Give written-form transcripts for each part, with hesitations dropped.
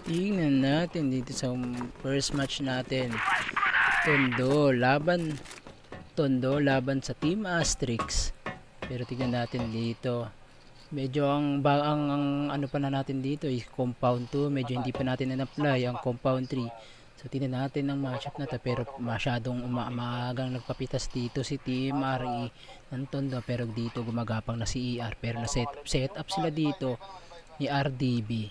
Tingnan natin dito sa first match natin. Tondo laban sa Team Asterix. Pero tingnan natin dito. Medyo ang ano pa na natin dito is compound 2. Medyo hindi pa natin in-apply ang compound 3. So tingnan natin ang matchup na to, pero masyadong maagang nagpapitas dito si Team RE ng Tondo, pero dito gumagapang na si ER, pero na set up sila dito ni RDB.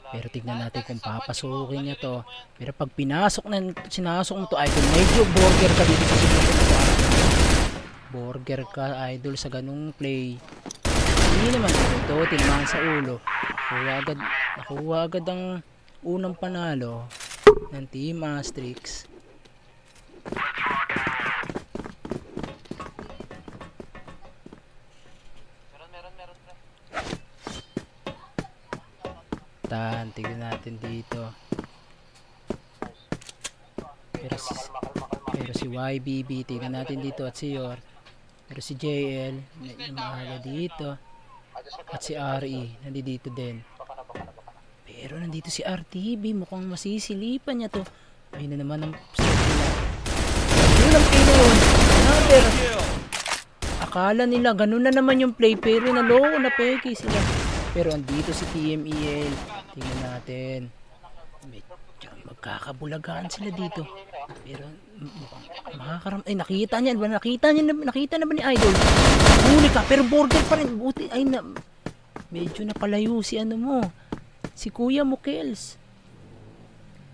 Pero tignan natin kung papasukin niya to. Pero pag sinasok mo to idol, medyo burger ka dito sa sitwasyon na to. Burger ka idol sa ganung play. Hindi naman ito, tinamaan sa ulo. Nakuha agad ang unang panalo ng Team Asterix. Tignan natin dito. Pero si YBB, tignan natin dito, at si Yor. Pero si JL, namahala dito. At si RE, nandito din. Pero nandito si RTB, mukhang masisilipan niya to. Ayun na naman ang set nila. Yun ang play na yun. Another. Akala nila, ganun na naman yung play, pero naloko na peke sila. Pero andito si TMEL. Tingnan natin. Medyo magkakabulagaan sila dito. Pero nakita niya na ba ni Idol? Huli ka, pero burger pa rin. Buti ay na medyo napalayo si ano mo. Si Kuya Mukels.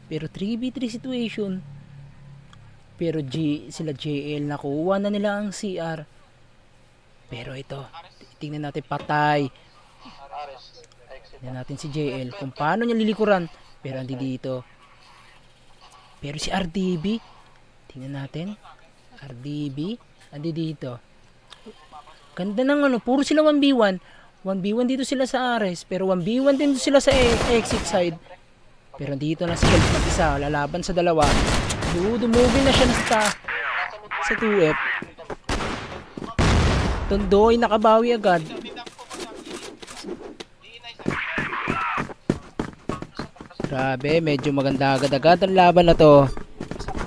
Pero 3v3 situation. Pero sila JL nakuha na nila ang CR. Pero ito, tingnan natin, patay. Tingnan natin si JL kung paano niya lilikuran. Pero andi dito. Pero si RDB, tingnan natin. RDB, andi dito. Ganda ng ano, puro sila 1v1. 1v1 dito sila sa Ares, pero 1v1 din sila sa exit side. Pero dito na si Kelp mag-isa, lalaban sa dalawa. Dumugin na siya sa 2F. Tondoy nakabawi agad. Grabe, medyo maganda agad-agad ang laban na to.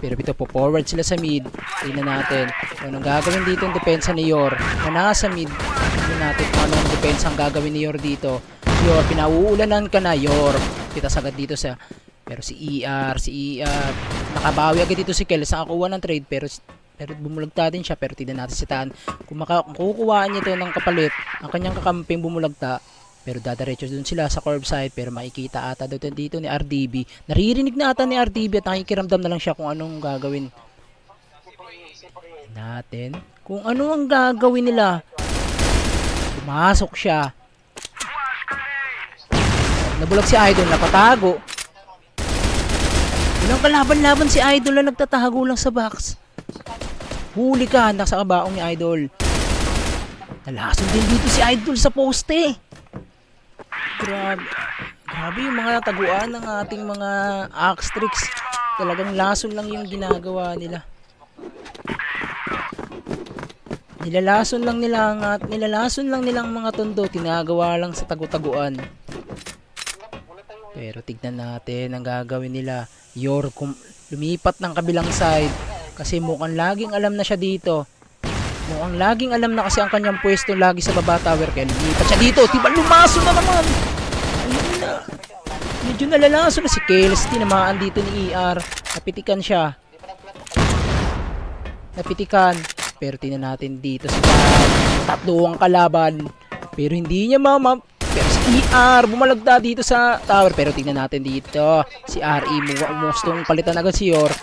Pero ito po, forward sila sa mid. Tingnan natin kung anong gagawin dito ang depensa ni Yor na nasa mid. Tingnan natin kung anong depensa ang gagawin ni Yor dito. Yor, pinauulanan ka na, Yor. Kita sagad dito sa... Pero si ER, nakabawi agad dito si Kel sa kakuha ng trade, pero bumulagta din siya. Pero tignan natin si Tan kung kukuhaan niya ito ng kapalit ang kanyang kakamping bumulagta. Pero dadaretso dun sila sa curb side, pero makikita ata dito ni RDB. Naririnig na ata ni RDB at nakikiramdam na lang siya kung anong gagawin natin. Kung ano ang gagawin nila. Pumasok siya. Nabulag si Idol, napatago. Walang kalaban-laban si Idol na nagtatago lang sa box. Huli ka, nasa kabaong ni Idol. Nalason din dito si Idol sa poste. Grabe yung mga taguan ng ating mga Asterix. Talagang lason lang yung ginagawa nila. Nilalason lang nilang mga Tondo, tinagawa lang sa tagu-taguan. Pero tignan natin ang gagawin nila. Yor lumipat ng kabilang side kasi mukhang laging alam na siya dito. Mukhang laging alam na kasi ang kanyang pwesto lagi sa baba tower. Kaya lumipat siya dito. Tiba lumaso na naman. Ayun na. Medyo nalalaso na si Kales. Tinamaan dito ni ER. Napitikan. Pero tingnan natin dito si tatlo ang kalaban. Pero hindi niya pero si ER bumalagda dito sa tower. Pero tingnan natin dito si RE gustong palitan agad si Yor.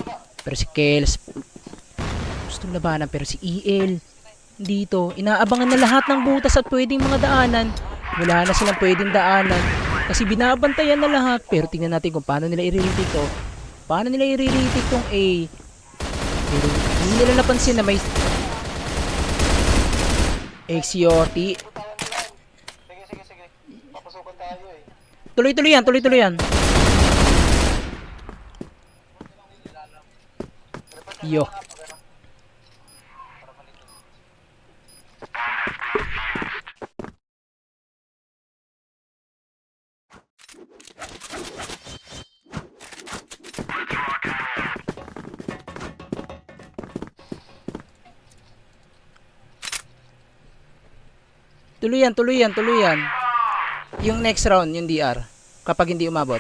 Pero si Kales gustong labanan. Pero si EL dito, inaabangan na lahat ng butas at pwedeng mga daanan. Wala na silang pwedeng daanan kasi binabantayan na lahat. Pero tingnan natin kung paano nila i-retake to. Paano nila i-retake tong A. Pero hindi nila napansin na may XYT. Sige. Papasukan tayo eh. Tuloy-tuloy yan. Yo. Tuloy yan. Yung next round, yung DR. Kapag hindi umabot.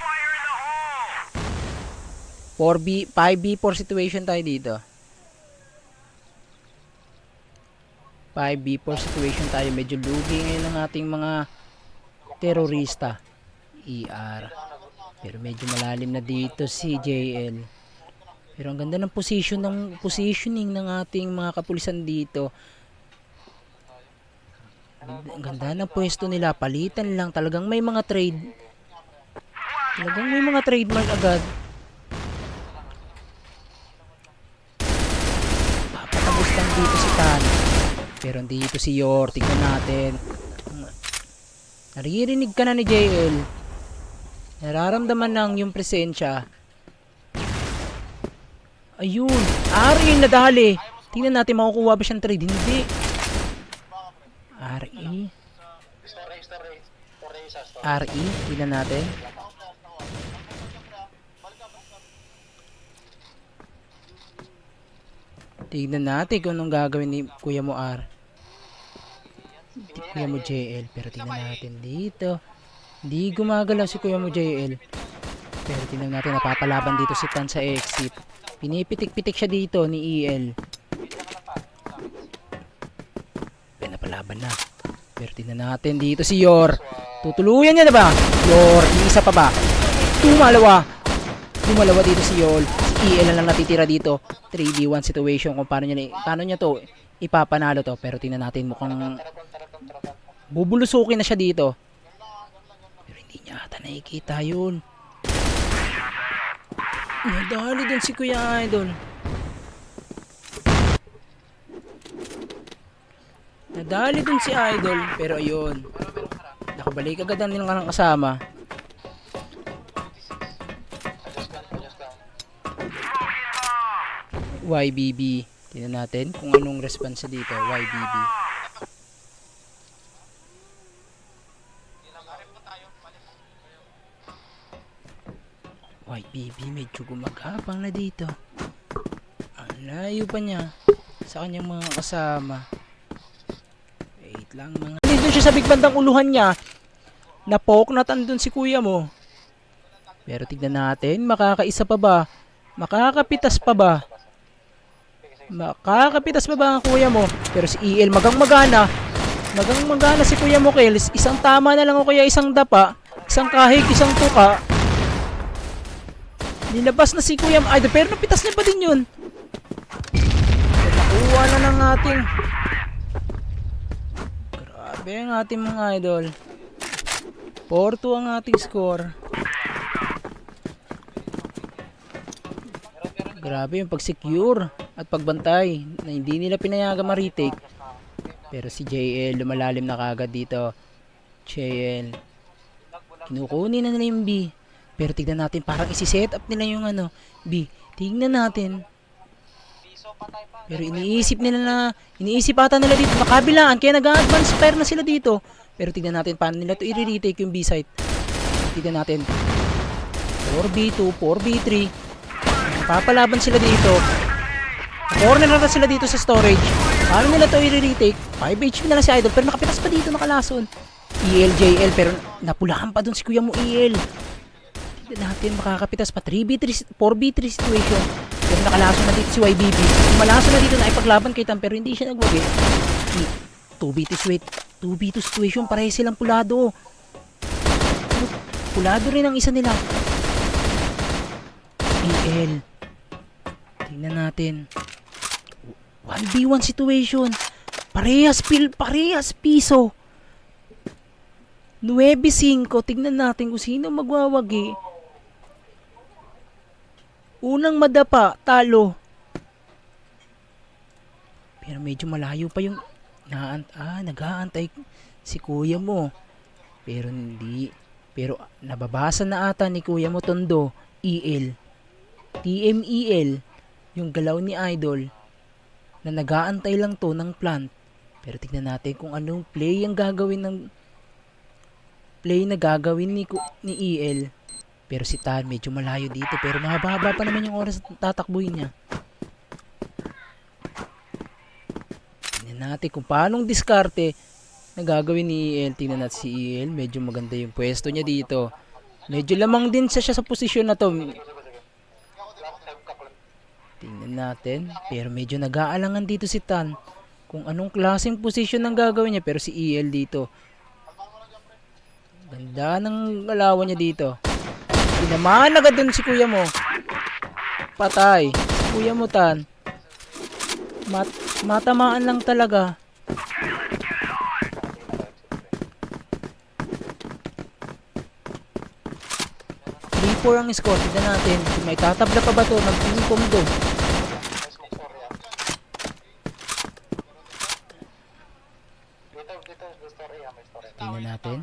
5v4 situation tayo dito. 5v4 situation tayo. Medyo lugi ngayon ang ating mga terorista. ER. Pero medyo malalim na dito si JL. Pero ang ganda ng positioning ng ating mga kapulisan dito. Ang ganda ng pwesto nila. Palitan lang. Talagang may mga trade. Talagang may mga trademark agad. Papatagos lang dito si Tan. Pero dito si Yor. Tignan natin. Naririnig ka na ni JL. Nararamdaman lang yung presensya. Ayun. Ari yung nadali. Tingnan natin makukuha ba siyang trade. Hindi. RE. RE. Tingnan natin. Tingnan natin kung anong gagawin ni Kuya mo R. Kuya mo JL. Pero tingnan natin dito. Hindi gumagalaw si Kuya mo JL. Pero tingnan natin, napapalaban dito si Tan sa exit. Pinipitik-pitik siya dito ni EL. Pinapalaban na. Pero tingnan natin dito si Yor. Tutuluyan niya na ba? Yor, isa pa ba? Tumalawa dito si Yol. Si EL na lang natitira dito. 3v1 situation kung paano niya to ipapanalo to. Pero tingnan natin, mukhang bubulusukin na siya dito. Pero hindi niya ata nakikita yun. Nadali dun si Kuya Idol. Nadali dun si Idol. Pero ayun, nakabalik agad ang nilang kasama. YBB. Tingnan natin kung anong response dito. YBB. YBB medyo gumagapang na dito. Ang layo pa niya sa kanyang mga kasama. Wait lang mga. Dito siya sa big bandang uluhan niya. Napok na tandun si kuya mo. Pero tignan natin, makakaisa pa ba? Makakapitas pa ba? Makakapitas pa ba ang kuya mo? Pero si EL magang-magana. Magang-magana si kuya mo, Kels. Isang tama na lang o kaya isang dapa. Isang kahig, isang tuka. Nilabas na si Kuya Idol, pero napitas niya pa din yun. Nakuha na ng ating. Grabe ang ating mga idol. 4-2 ang ating score. Grabe yung pag-secure at pagbantay na hindi nila pinayagan ma-retake. Pero si JL lumalalim na kagad dito. JL kinukunin na nila yung B. Pero tignan natin, parang isi-set up nila yung B. Tignan natin. Pero iniisip ata nila dito, makabilaan, kaya nag-advance fire na sila dito. Pero tignan natin paano nila to i-retake yung B site. Tignan natin. 4v2, 4v3. Papalaban sila dito. Corner na sila dito sa storage. Paano nila to i-retake? 5 HP na lang si Idol, pero nakapitas pa dito, nakalason. ELJL, pero napulahan pa dun si kuya mo EL. Natin makakapitas pa 3v3 4v3 situation, pero nakalaso na dito si YBB. Malaso na dito na ipaglaban kay Tam, pero hindi siya nagwagi. 2v2 situation, pareho silang pulado. Pulado rin ang isa nila. EL, tingnan natin. 1v1 situation, parehas piso. 9-5. Tingnan natin kung sino magwawagi. Unang madapa, talo. Pero medyo malayo pa yung nag-aantay si kuya mo. Pero hindi. Pero nababasa na ata ni kuya mo Tondo, EL. TMEL, yung galaw ni Idol, na nag-aantay lang to ng plant. Pero tignan natin kung anong play na gagawin ni EL. Pero si Tan medyo malayo dito, pero mahaba pa naman yung oras na tatakbuhin niya. Tingnan natin kung paanong diskarte nagagawin ni EL. Tingnan natin si EL. Medyo maganda yung pwesto niya dito. Medyo lamang din siya sa posisyon na to. Tingnan natin. Pero medyo nag-aalangan dito si Tan. Kung anong klaseng posisyon ang gagawin niya. Pero si EL dito. Ganda ng galawan niya dito. Tinamaan agad dun si kuya mo. Patay. Si kuya mo, Tan. Matamaan lang talaga. 3-4 ang score. Tignan natin. Kung may tatabla pa ba to? Nag-incom do. Tingnan natin.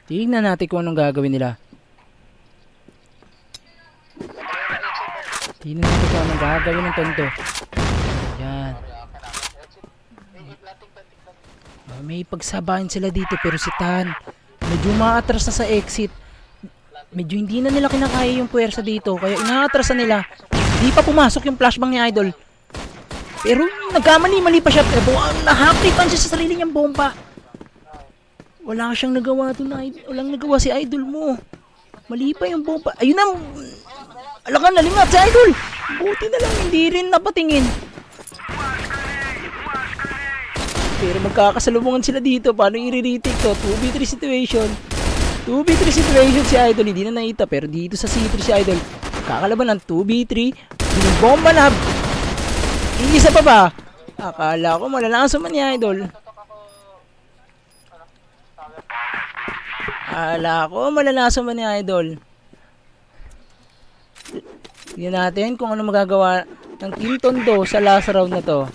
Tingnan natin kung anong gagawin nila. Tingnan natin kung anong gagawin ng Tondo. Yan. May pagsabayan sila dito pero si Tan medyo maatras na sa exit. Medyo hindi na nila kinakaya yung puwersa dito kaya inaatras na nila. Hindi pa pumasok yung flashbang ni Idol. Pero nagkamali-mali pa siya. Pero nahakripan siya sa sarili niyang bomba. Wala siyang nagawa doon. Walang nagawa si Idol mo. Mali pa yung bomba. Ayun na. Alakan, nalingat si Idol. Buti na lang hindi rin napatingin. Pero magkakasalubungan sila dito. Paano i-retake to? 2v3 situation. 2v3 situation si Idol. Hindi na naita. Pero dito sa C3 si Idol. Kakalaban ng 2v3. Binibomba na. Isa pa ba? Akala ko malalaso man ni Idol. Akala ko malalaso man ni Idol. Tignan natin kung ano magagawa ng Team Tondo sa last round na to.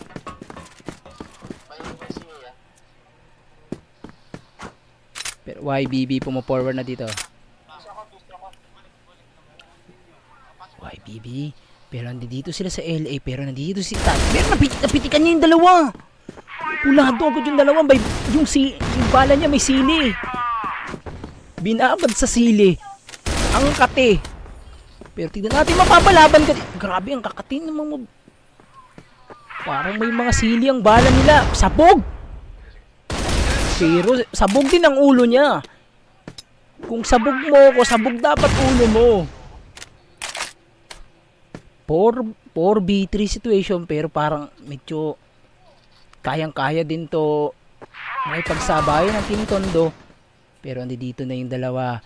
Pero YBB pumo-forward na dito. YBB. Pero nandito sila sa LA. Pero nandito si Tan. Pero napitikan niya yung dalawa. Pulado agad yung dalawa. Yung bala niya may sili. Binabad sa sili. Ang kate. Pero tignan natin mapapalaban ka. Grabe ang kakati ng mga. Parang may mga sili ang bala nila. Sabog. Pero sabog din ang ulo niya. Kung sabog mo ko, sabog dapat ulo mo. 4v3 situation pero parang medyo kayang-kaya din to may pagsabayan ng Team Tondo. Pero dito na yung dalawa.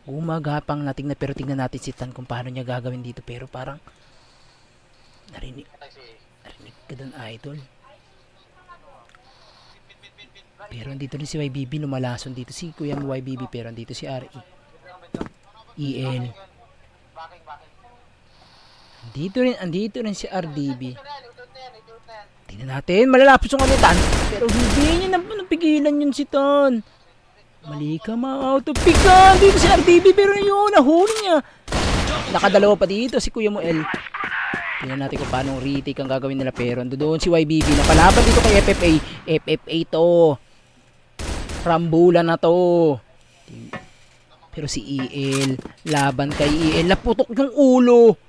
Gumagapang natin na pero tingnan natin si Tan kung paano niya gagawin dito. Pero parang narinig ka dun, Idol. Pero andito rin si YBB, lumalason dito si Kuya mo YBB, pero andito si RE. EL. Andito rin si RDB. Tingnan natin, malalapos yung kamitan. Pero hindi niya napigilan yun si Tan. Mali ka, ma-auto-pick ka. Dito si RDB, pero yun, nahuli niya. Nakadalawa pa dito si Kuya mo L. Tingnan natin kung paano retake ang gagawin nila. Pero doon si YBB, napalaban dito kay FFA. FFA to. Rambula na to. Pero si EL, laban kay EL, naputok yung ulo.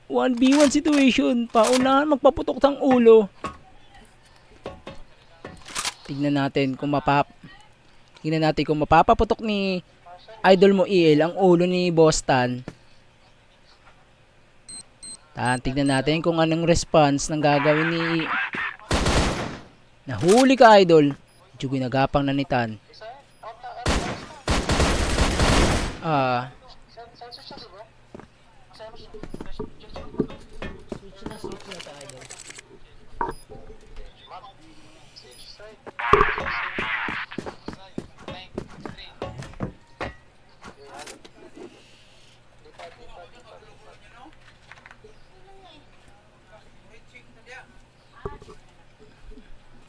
1v1 situation. Paunahan magpaputok ng ulo. Tignan natin kung mapapaputok ni Idol mo EL ang ulo ni Boston. Tignan natin kung anong response ng gagawin ni nahuli ka, Idol. Medyo ginagapang na ni Tan.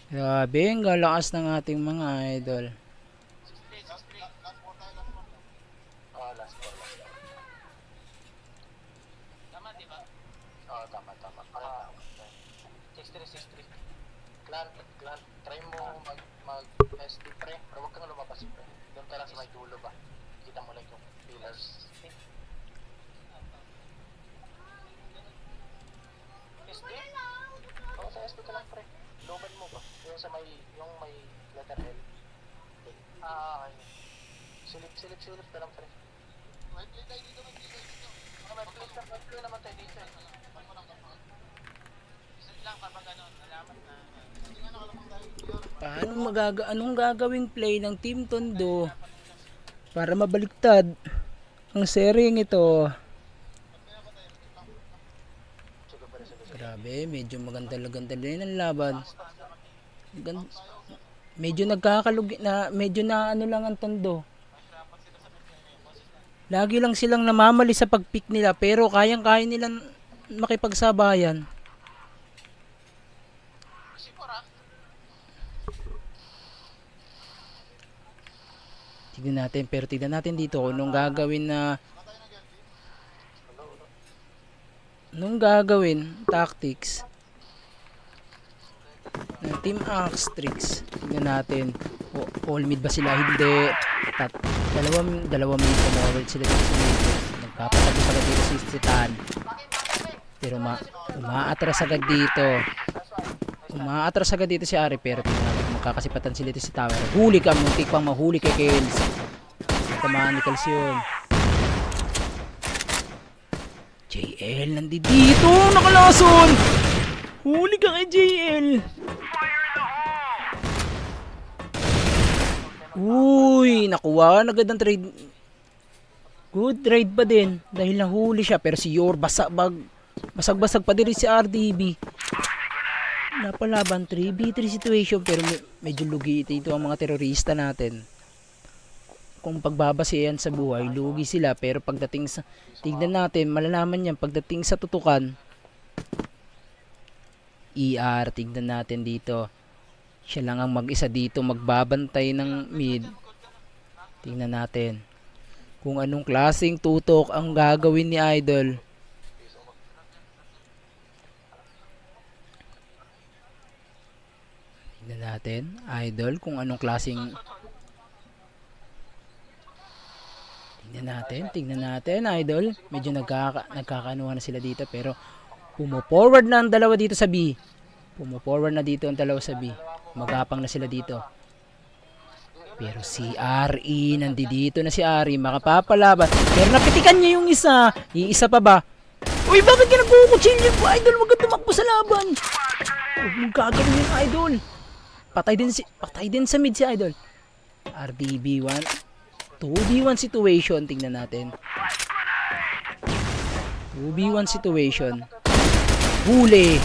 Grabe, ang galakas ng ating mga idol. Tama, di ba? Oo, tama. 6-3. Clan, try mo mag-SD pre, pero huwag kang lumabas pre. Doon ka lang sa may dulo ba? Kita mo lang yung pillars. SD? Oo, sa SD ka lang pre. Loban mo ba? Yung sa may, yung may letter L. Okay. Okay. Silip ka lang, pre. May play tayo dito, may play tayo dito. May play naman tayo dito eh. Isa lang kapag ano, nalaman na. Hindi nga nakalamang tayo dito. Anong gagawing play ng Team Tondo para mabaliktad ang seryeng ito? Grabe, medyo maganda din ang laban. Medyo nagkakalugi na, medyo na ano lang ang Tondo. Lagi lang silang namamali sa pag-pick nila pero kayang-kaya nilang makipagsabayan. Tignan natin dito kung anong gagawin tactics ng Team Astrix. Tignan natin. All mid ba sila? Hindi. Dalawang mid pa sila dito sa mid. Nagpapatabi agad dito si Tan. Pero umaatras agad dito. Umaatras agad dito si Ari. Pero tignan natin kung magkakasipatan sila dito si Tower. Huli ka. Muntik pang mahuli kay Kels. Tamaan ni Kels yun. JL nandito. Nakalason. Huli ka kay JL. Uy, nakuha na agad ang trade. Good trade pa din dahil nahuli siya pero si Yor basag-basag pa din si RDB. Napalaban 3v3 situation pero medyo lugi ito ang mga terorista natin. Kung pagbabasihan sa buhay, lugi sila pero pagdating sa tignan natin, malalaman yan pagdating sa tutukan. Tignan natin dito. Siya lang ang mag-isa dito magbabantay ng mid. Tingnan natin kung anong klaseng tutok ang gagawin ni Idol. Tingnan natin, Idol, kung anong klaseng Tingnan natin, Idol. Medyo nagkakanuhan na sila dito pero pumo-forward na ang dalawa dito sa B. Pumo-forward na dito ang dalawa sa B. Magapang na sila dito. Pero si RE, nandito na si RE, makapapalaban. Pero napitikan niya yung isa. Iisa pa ba? Uy, bakit ka nagkukutsilyo po, Idol? Huwag ka tumakbo sa laban. Huwag mong gagawin yung Idol. Patay din sa mid si Idol. RDB 1. 2v1 situation. Tingnan natin. 2v1 situation. Huli.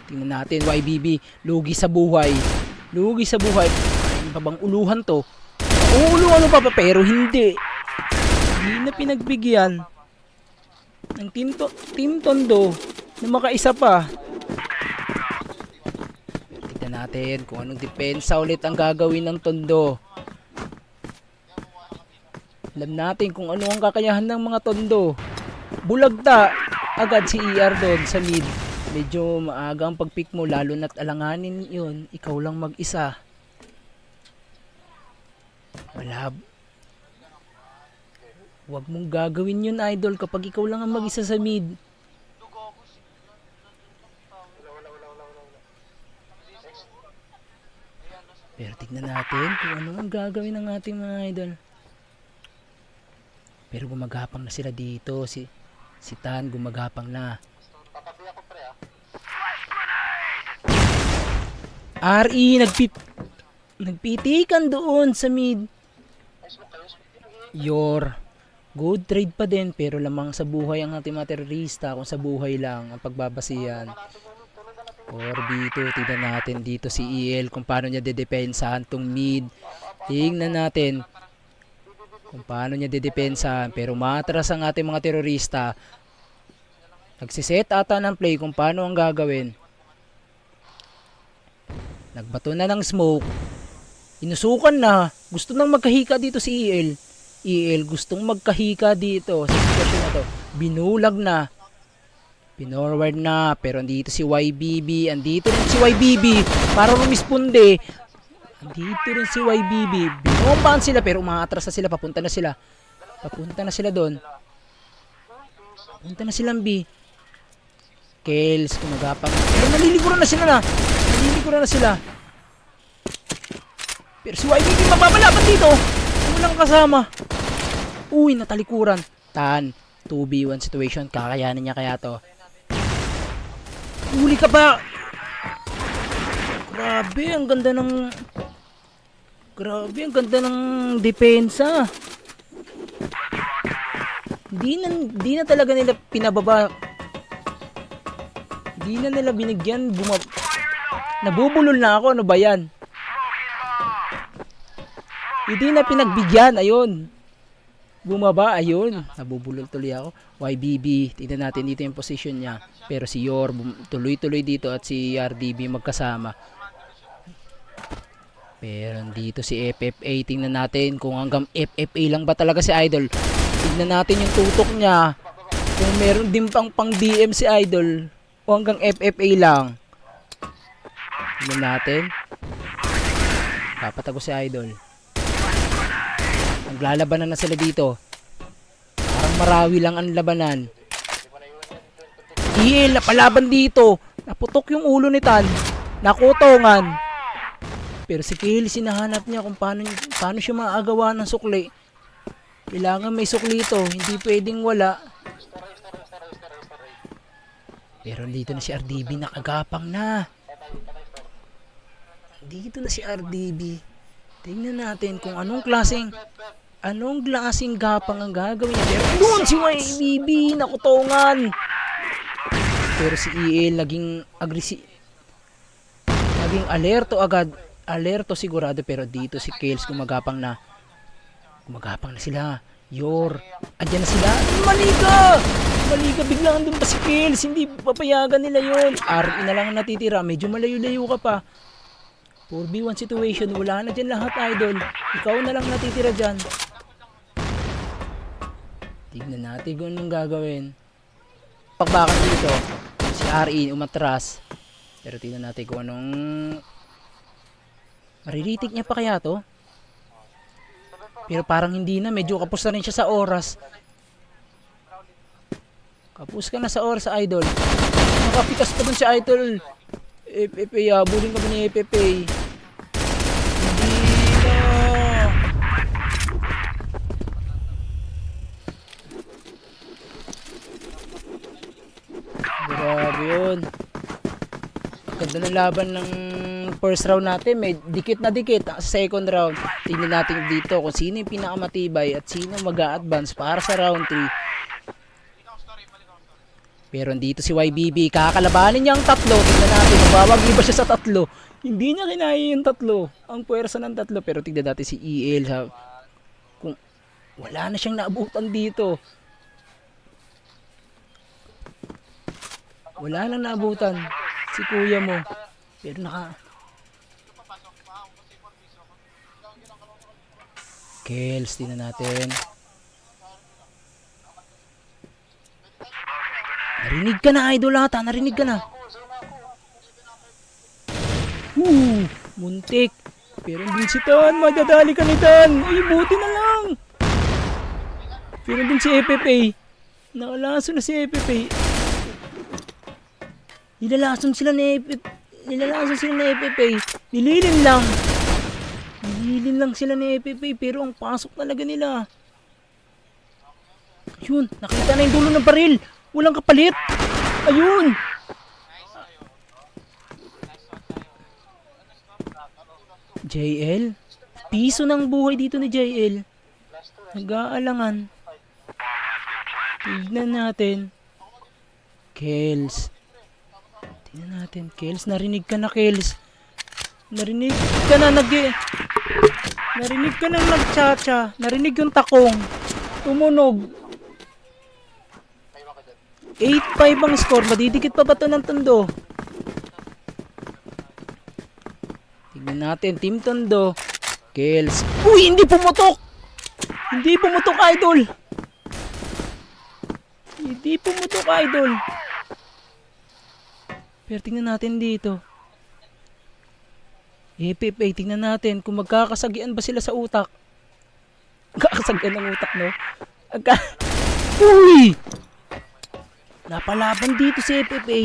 Tingnan natin, YBB. Lugi sa buhay. Ano pa bang uluhan to? Uuluhan mo pa pero hindi. Hindi na pinagbigyan ng Team Tondo na makaisa pa. Tingnan natin kung anong depensa ulit ang gagawin ng Tondo. Alam natin kung ano ang kakayahan ng mga Tondo. Bulagta agad si ER doon sa mid. Medyo maaga ang pag-pick mo lalo na't alanganin yun. Ikaw lang mag-isa. Huwag mong gagawin yun, Idol, kapag ikaw lang ang mag-isa sa mid. Pero tignan natin kung ano ang gagawin ng ating mga Idol. Pero gumagapang na sila dito. Si Tan gumagapang na. RE nagpitikan doon sa mid. Yor good trade pa din pero lamang sa buhay ang ating mga terorista kung sa buhay lang ang pagbabasihan. Or dito, tignan natin dito si EL kung paano niya dedepensahan tong mid. Tingnan natin kung paano niya dedepensahan pero matras ang ating mga terorista. Nagsiset ata ng play kung paano ang gagawin. Nagbato na ng smoke. Inusukan na. Gusto nang magkahika dito si EL. EL gustong magkahika dito sa sitwasyon na to. Binulag na. Pinorward na. Pero andito si YBB. Andito rin si YBB. Para rumisponde. Andito rin si YBB. Binombahan sila pero umaatras na sila. Papunta na sila doon. Papunta na silang B. Kales, kumagapang. Pero naliliguran na sila na. Naliliguran na sila. Pero si YBB mapapalaban dito. Walang kasama. Uy, natalikuran. Tan, 2v1 situation. Kakayanin niya kaya to. Huli ka ba? Grabe, ang ganda ng... Grabe, ang ganda ng depensa. Di na talaga nila pinababa. Di na nila binigyan. Nabubulol na ako. Ano ba yan? Hindi na pinagbigyan. Ayun. Bumaba. Ayun. Nabubulol tuloy ako. YBB. Tingnan natin dito yung position niya. Pero si Yor tuloy-tuloy dito at si RDB magkasama. Pero dito si FFA. Tingnan natin kung hanggang FFA lang ba talaga si Idol. Tingnan natin yung tutok niya. Kung meron din pang DM si Idol. O hanggang FFA lang. Tingnan natin. Papatago si Idol. Naglalabanan na sila dito. Parang Marawi lang ang labanan. EL napalaban dito. Naputok yung ulo ni Tan. Nakutongan. Pero si Kale sinahanap niya kung paano siya maagawa ng sukli. Kailangan may sukli ito. Hindi pwedeng wala. Pero dito na si RDB. Nakagapang na. Dito na si RDB. Tingnan natin kung anong klaseng gapang ang gagawin niya. Pero doon si YBB. Nakutongan. Pero si EL naging alerto agad. Alerto sigurado. Pero dito si Kales gumagapang na sila. Yor, andyan na sila. Maliga, biglang andun pa si Kales. Hindi papayagan nila yon. RE na lang natitira. Medyo malayo-layo ka pa. 4v1 situation. Wala na dyan lahat, Idol. Ikaw na lang natitira dyan. Tignan natin kung anong gagawin. Pakbakan dito. Si RE umatras. Pero tignan natin kung anong... Mariritik niya pa kaya to? Pero parang hindi na. Medyo kapos na rin siya sa oras. Kapos ka na sa oras, Idol. Nakapikas pa dun si Idol. FFA, bulin ka ba ni FFA? Hindi na. Grabe yun. Ganda ng laban ng first round natin. May dikit na dikit sa second round. Tingnan natin dito kung sino yung pinakamatibay at sino mag-a-advance para sa round 3. Pero dito si YBB, kakalabanin niya ang tatlo. Tingnan natin, mabawagi ba siya sa tatlo? Hindi niya kinaya yung tatlo. Ang puwersa ng tatlo. Pero tingnan natin si EL. Kung wala na siyang naabutan dito. Wala lang naabutan si kuya mo. Pero Kales, tingnan natin. Narinig ka na, Idol ata. Narinig ka na. Muntik. Pero din si Tan. Madadali ka ni Tan. Ay, buti na lang. Pero din si FFA. Nakalaso na si FFA. Nilalason sila ni FFA. Nililin lang sila ni FFA. Pero ang pasok talaga nila. Yun. Nakita na yung dulo ng baril. Walang kapalit. Ayun. JL. Piso ng buhay dito ni JL. Nag-aalangan. Tignan natin. Kales. Tignan natin. Kales, narinig ka na, Kales. Narinig ka na nagchacha. Narinig yung takong. Tumunog. 8-5 ang score. Madidikit pa ba ito ng Tondo? Tignan natin. Team Tondo. Kales. Uy! Hindi pumutok! Idol! Hindi pumutok, Idol. Pero tingnan natin dito. FFA, tingnan natin kung magkakasagian ba sila sa utak. Magkakasagian ng utak, no? Uy! Napalaban dito si FFA.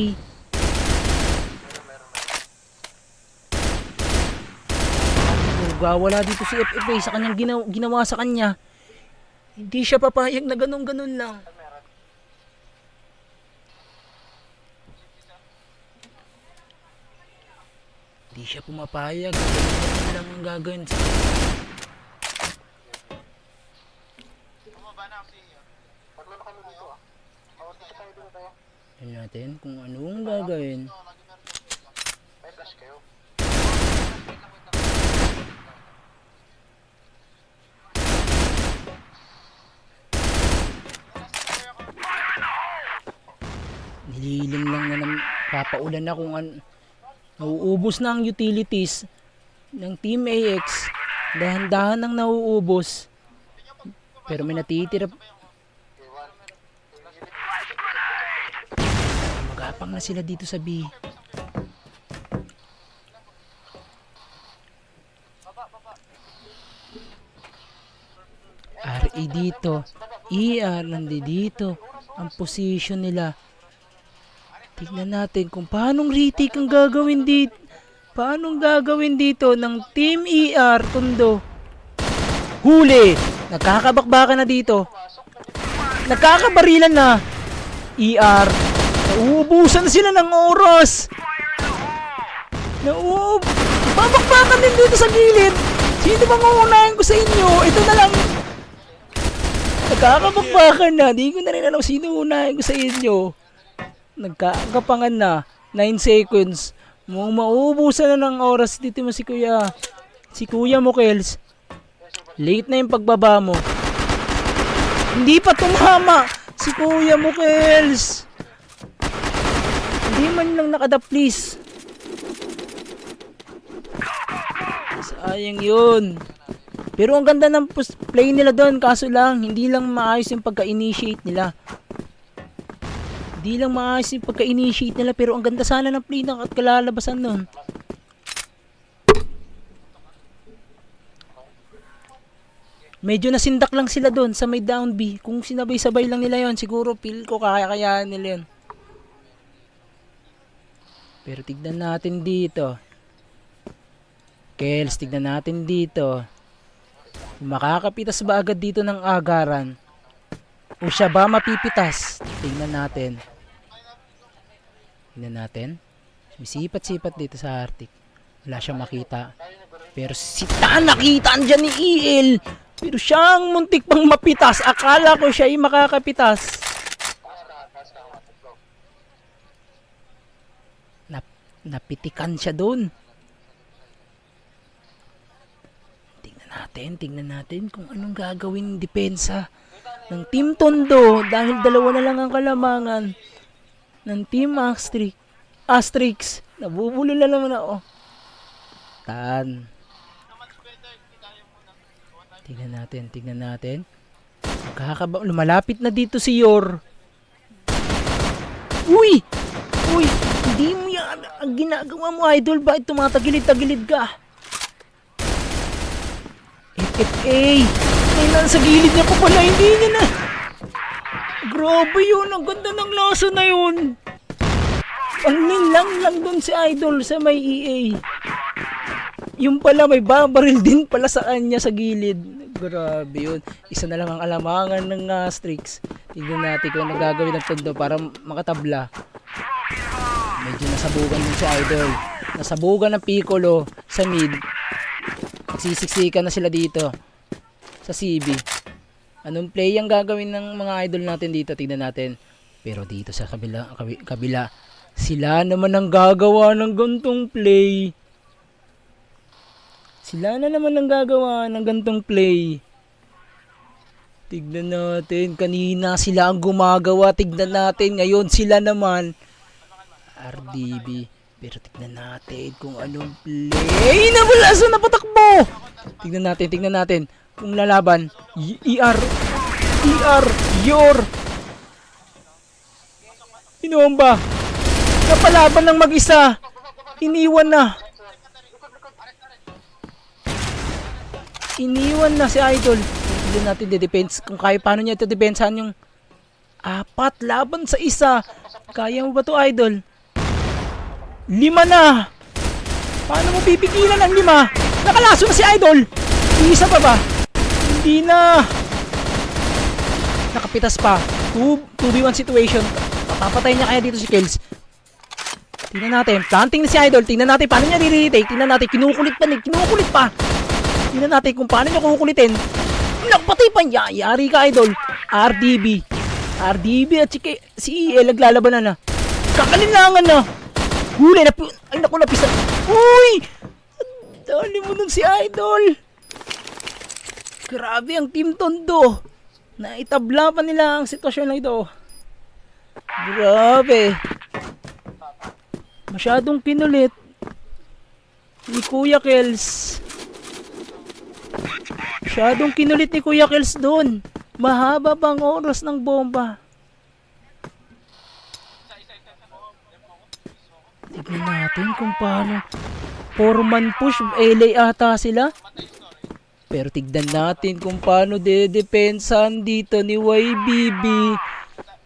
Wala dito si FFA sa kanyang ginawa sa kanya. Hindi siya papayag na ganun-ganun lang. Meron. Hindi siya pumapayag. Ganun lang ang gagawin sa Bumaba na kasi yun. Paglulo kami dito ah. Oo, dito tayo, dito tayo. Tignan natin kung anong gagawin. May flash kayo. Nililim lang na papaulan na kung nauubos na ang utilities ng Team AX. Dahan-dahan nang nauubos. Pero may natitira. Iwan. Magapang na sila dito sa B. RE dito. ER nandito. Ang position nila. Tignan natin kung paanong retake ang gagawin dito. Paanong gagawin dito ng Team ER Tondo. Huli! Nagkakabakbakan na dito. Nagkakabarilan na. ER. Nauubusan na sila ng oras. Babakbakan din dito sa gilid. Sino bang uunahin ko sa inyo? Ito na lang. Nagkakabakbakan na. Di ko na rin alam sino uunahin ko sa inyo. Nagkakapangan na. 9 seconds. Mauubusan na ng oras dito mo si Kuya. Si Kuya mo, Kels. Late na yung pagbaba mo. Hindi pa tumama. Si Kuya mo, Kels. Hindi man lang nakadaplis. Sayang yun. Pero ang ganda ng play nila doon. Kaso lang, hindi lang maayos yung pagka-initiate nila. Hindi lang maayos yung pagka-initiate nila. Pero ang ganda sana ng play at kalalabasan nun. Medyo nasindak lang sila doon sa may down B. Kung sinabay-sabay lang nila yon, siguro feel ko kaya-kayaan nila yun. Pero tignan natin dito. Kels, tignan natin dito. Makakapitas ba agad dito ng agaran? O siya ba mapipitas? Tignan natin. Tignan natin. Sumisipat-sipat dito sa Arctic. Wala siyang makita. Pero si Tan nakita andyan ni EL. Pero siyang muntik pang mapitas. Akala ko siya ay makakapitas. Napitikan siya doon. Tingnan natin kung anong gagawin depensa ng Team Tondo dahil dalawa na lang ang kalamangan ng Team Asterix. Nabubulo na naman ako. Tan. Tingnan natin. Lumalapit na dito si Yor. Uy, hindi mo yan ang ginagawa mo, idol. Bakit tumatagilid-tagilid ka? FFA! Ay, nasa gilid niya pa pala, hindi niya na. Grabe yun, ang ganda ng laso na yun. Pangnilang lang dun si idol sa may EA. Yung pala, may babaril din pala sa kanya sa gilid. Grabe yun. Isa na lang ang alamangan ng Asterix. Tignan natin kung ano gagawin ng Tondo para makatabla. Medyo nasabugan din si idol. Nasabugan ng Piccolo sa mid. Sisiksikan na sila dito sa CB. Anong play ang gagawin ng mga idol natin dito? Tignan natin. Pero dito sa kabila sila naman ang gagawa ng gantong play. Sila na naman ang gagawa ng gantong play. Tignan natin. Kanina sila ang gumagawa. Tignan natin. Ngayon sila naman. RDB. Pero tignan natin kung anong play. Nawala sa napatakbo. Tignan natin. Kung lalaban. Yor. Inomba. Napalaban ng mag-isa. Iniwan na si idol. Tignan natin, de-defense. Kung kaya paano niya ito depensahan yung 4 laban sa 1. Kaya mo ba to, idol? 5 na. Paano mo pipigilan ang 5? Nakalaso na si idol. Isa pa ba? Hindi na. Nakapitas pa. 2v1 situation. Papapatay niya kaya dito si Kills. Tingnan natin. Planting na si idol. Tingnan natin paano niya retake. Tingnan natin. Kinukulit pa. Kinukulit pa. Tingnan natin kung paano niya kukulitin. Nakpatay pa niya. Yari ka, idol. RDB at si EL naglalaban na. Kakalinlangan na. Huli na. Ay naku, napisa. Uy! Dali mo nun si idol. Grabe ang Team Tondo. Naitabla pa nila ang sitwasyon na ito. Grabe. Masyadong kinulit ni Kuya Kels. Masyadong kinulit ni Kuya Kels doon. Mahaba bang oras ng bomba? Tignan natin kung paano. 4-man push. LA ata sila. Pero tignan natin kung paano dedepensahan dito ni YBB.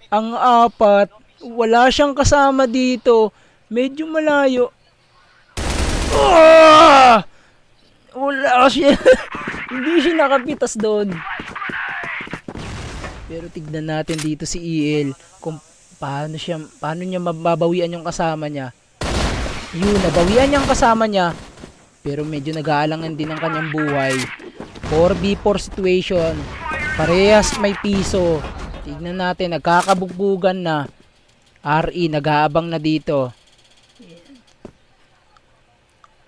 Ang 4. Wala siyang kasama dito. Medyo malayo. Wala siya. Hindi siya nakapitas doon. Pero tignan natin dito si EL kung paano niya mababawian yung kasama niya. Yun, nabawian niya ang kasama niya. Pero medyo nag-aalangan din ang kanyang buhay. 4v4 situation. Parehas may piso. Tignan natin, nagkakabugbugan na. RE, nag-aabang na dito.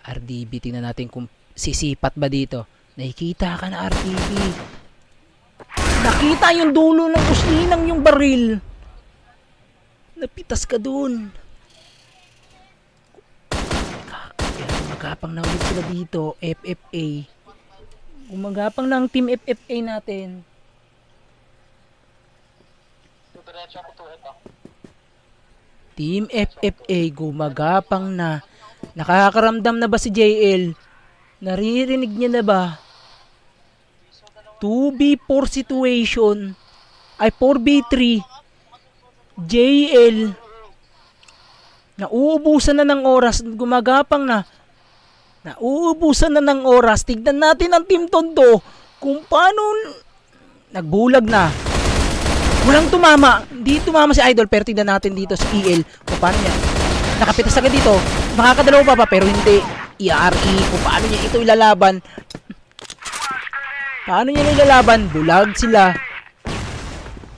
RDB, tingnan natin kung sisipat ba dito. Nakikita ka na, RDB. Nakita yung dulo ng uslinang yung baril. Napitas ka dun. Magapang na ulit sila dito. FFA. Gumagapang ng team FFA natin. Team FFA gumagapang na. Nakakaramdam na ba si JL? Naririnig niya na ba? 2v4 situation. Ay 4v3. JL. Nauubusan na ng oras. Gumagapang na. Nauubusan na ng oras. Tignan natin ang Team Tondo. Kung paano nagbulag na. Walang tumama. Hindi tumama si Idol. Pero tignan natin dito si EL. Kung paano niya. Nakapitas agad dito. Makakadalaw pa pero hindi. ERE. Kung paano niya ito ilalaban. Paano niya ilalaban? Bulag sila.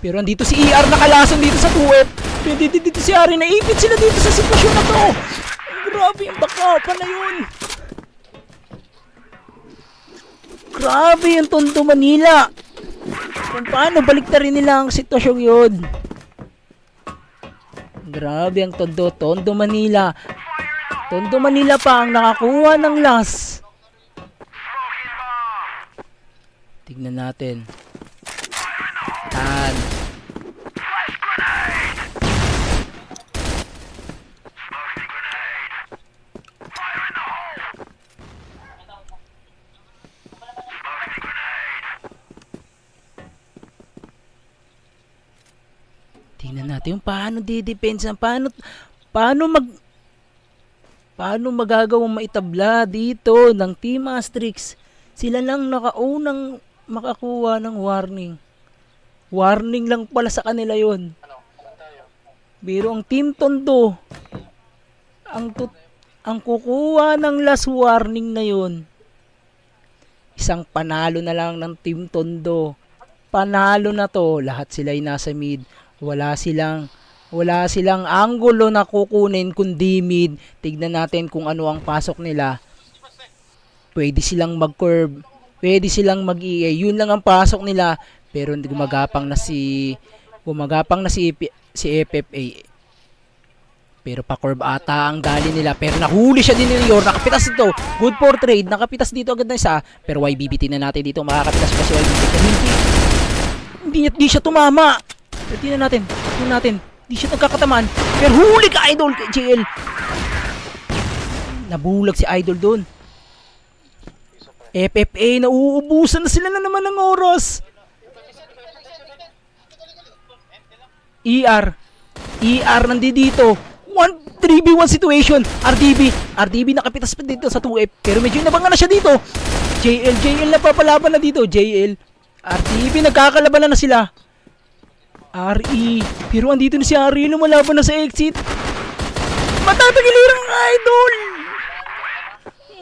Pero andito si ER nakalason dito sa 2F. Pwede dito si Ari. Naipit sila dito sa sitwasyon na to. Grabe ang baka na yun. Grabe yung Tondo Manila. Kung paano baliktarin nila ang sitwasyon yun. Grabe ang Tondo Manila. Tondo Manila pa ang nakakuha ng last. Tignan natin. Tan. Tingnan natin yung paano didepensa, paano magagawang maitabla dito ng Team Asterix. Sila lang nakaunang makakuha ng warning. Warning lang pala sa kanila yon. Pero ang Team Tondo ang kukuha ng last warning na yon. Isang panalo na lang ng Team Tondo. Panalo na to. Lahat sila ay nasa mid. Wala silang angulo na kukunin kundi mid. Tignan natin kung ano ang pasok nila. Pwede silang mag-curve. Pwede silang mag-EA. Yun lang ang pasok nila. Pero gumagapang na si FFA. Pero pa-curve ata ang dali nila. Pero nahuli siya din ni Yor. Nakapitas dito. Good for trade. Nakapitas dito agad na isa. Pero YBB tingnan natin dito. Makakapitas pa si YBB. Hindi siya tumama. Pero tingnan natin. Hindi siya nagkakatamaan. Pero huli ka, Idol, kay JL. Nabulag si Idol doon. FFA, nauubusan na sila na naman ng oras. ER nandito. 3v1 situation. RDB nakapitas pa dito sa 2F. Pero medyo nabangan na siya dito. JL napapalaban na dito. JL. RDB nagkakalaban na sila. RE. Pero andito na si RE. Lumalaban na sa exit. Matatagilirang ka, idol.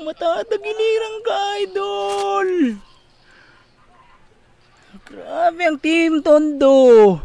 Matatagilirang ka, idol. Grabe ang Team Tondo.